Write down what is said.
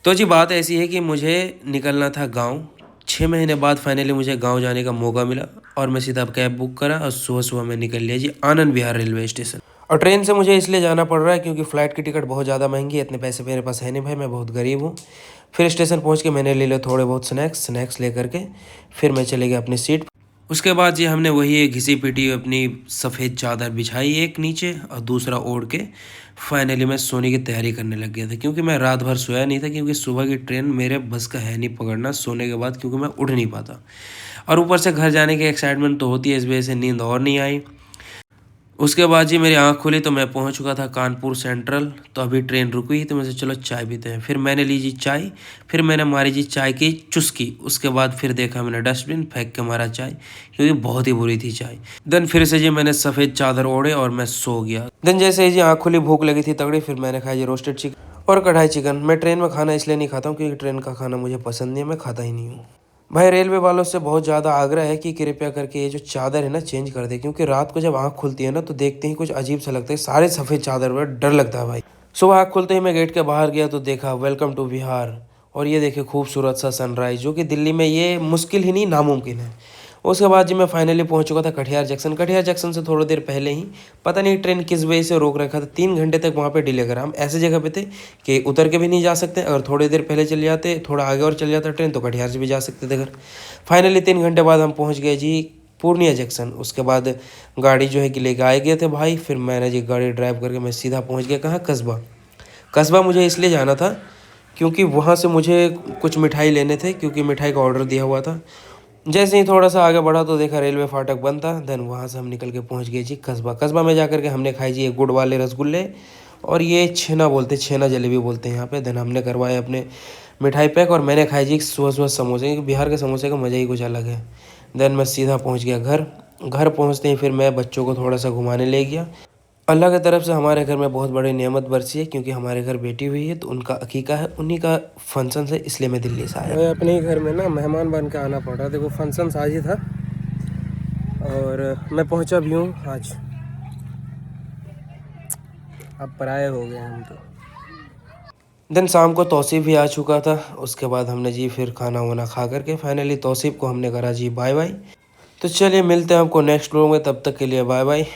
तो जी बात ऐसी है कि मुझे निकलना था गाँव। 6 महीने बाद फाइनली मुझे गाँव जाने का मौका मिला और मैं सीधा कैब बुक करा और सुबह-सुबह मैं निकल लिया जी आनंद विहार रेलवे स्टेशन। और ट्रेन से मुझे इसलिए जाना पड़ रहा है क्योंकि फ़्लाइट की टिकट बहुत ज़्यादा महँगी है, इतने पैसे मेरे पास है नहीं भाई, मैं बहुत गरीब हूँ। फिर स्टेशन पहुँच के मैंने ले लिया थोड़े बहुत स्नैक्स लेकर के फिर मैं चले गया अपनी सीट। उसके बाद जी हमने वही एक घिसी-पिटी अपनी सफ़ेद चादर बिछाई एक नीचे और दूसरा ओढ़ के फाइनली मैं सोने की तैयारी करने लग गया था क्योंकि मैं रात भर सोया नहीं था क्योंकि सुबह की ट्रेन मेरे बस का है नहीं पकड़ना सोने के बाद क्योंकि मैं उठ नहीं पाता। और ऊपर से घर जाने की एक्साइटमेंट तो होती है, इस वजह से नींद और नहीं आई। उसके बाद जी मेरी आँख खुली तो मैं पहुँच चुका था कानपुर सेंट्रल। तो अभी ट्रेन रुकी तो मैं सोचा चलो चाय पीते हैं। फिर मैंने ली जी चाय, फिर मैंने मारी जी चाय की चुस्की। उसके बाद फिर देखा मैंने डस्टबिन, फेंक के मारा चाय क्योंकि बहुत ही बुरी थी चाय। देन फिर से जी मैंने सफ़ेद चादर ओढ़े और मैं सो गया। देन जैसे ही जी आँख खुली भूख लगी थी तगड़ी, फिर मैंने खाया जी रोस्टेड चिकन और कढ़ाई चिकन। मैं ट्रेन में खाना इसलिए नहीं खाता हूँ क्योंकि ट्रेन का खाना मुझे पसंद नहीं है, मैं खाता ही नहीं हूँ। भाई रेलवे वालों से बहुत ज़्यादा आग्रह है कि कृपया करके ये जो चादर है ना चेंज कर दे क्योंकि रात को जब आँख खुलती है ना तो देखते ही कुछ अजीब सा लगता है, सारे सफ़ेद चादर पर डर लगता है भाई। सुबह आँख खुलते ही मैं गेट के बाहर गया तो देखा वेलकम टू बिहार और ये देखिए खूबसूरत सा सनराइज़ जो कि दिल्ली में ये मुश्किल ही नहीं नामुमकिन है। उसके बाद जी मैं फाइनली पहुंच चुका था कटिहार जंक्शन। कटिहार जंक्शन से थोड़ी देर पहले ही पता नहीं ट्रेन किस वजह से रोक रखा था, 3 घंटे तक वहाँ पे डिले करा। हम ऐसे जगह पे थे कि उतर के भी नहीं जा सकते, अगर थोड़ी देर पहले चले जाते, थोड़ा आगे और चले जाता ट्रेन तो कटिहार से भी जा सकते थे घर। फाइनली 3 घंटे बाद हम पहुँच गए जी पूर्णिया जंक्शन। उसके बाद गाड़ी जो है कि लेके आए गए थे भाई। फिर मैंने जी गाड़ी ड्राइव करके मैं सीधा पहुँच गया कहाँ, कस्बा। कस्बा मुझे इसलिए जाना था क्योंकि वहाँ से मुझे कुछ मिठाई लेने थे क्योंकि मिठाई का ऑर्डर दिया हुआ था। जैसे ही थोड़ा सा आगे बढ़ा तो देखा रेलवे फाटक बंद था। देन वहाँ से हम निकल के पहुँच गए जी कस्बा। कस्बा में जाकर के हमने खाई जी ये गुड़ वाले रसगुल्ले और ये छेना बोलते, छेना जलेबी बोलते हैं यहाँ पे। देन हमने करवाए अपने मिठाई पैक और मैंने खाई जी सुबह सुबह समोसे क्योंकि बिहार के समोसे का मज़ा ही कुछ अलग है। देन मैं सीधा पहुँच गया घर। घर पहुँचते ही फिर मैं बच्चों को थोड़ा सा घुमाने ले गया। अल्लाह की तरफ से हमारे घर में बहुत बड़ी नेमत बरसी है क्योंकि हमारे घर बेटी हुई है तो उनका अकीका है, उन्हीं का फंक्शन है, इसलिए मैं दिल्ली से आया। मैं अपने ही घर में ना मेहमान बन के आना पड़ रहा, देखो फंक्शन आज ही था और मैं पहुंचा भी हूँ आज। अब पराये हो गए हम तो। दिन शाम को तौसीफ़ भी आ चुका था। उसके बाद हमने जी फिर खाना वाना खा करके फाइनली तौसीफ़ को हमने करा जी बाय बाय। तो चलिए मिलते हैं आपको नेक्स्ट व्लॉग में, तब तक के लिए बाय बाय।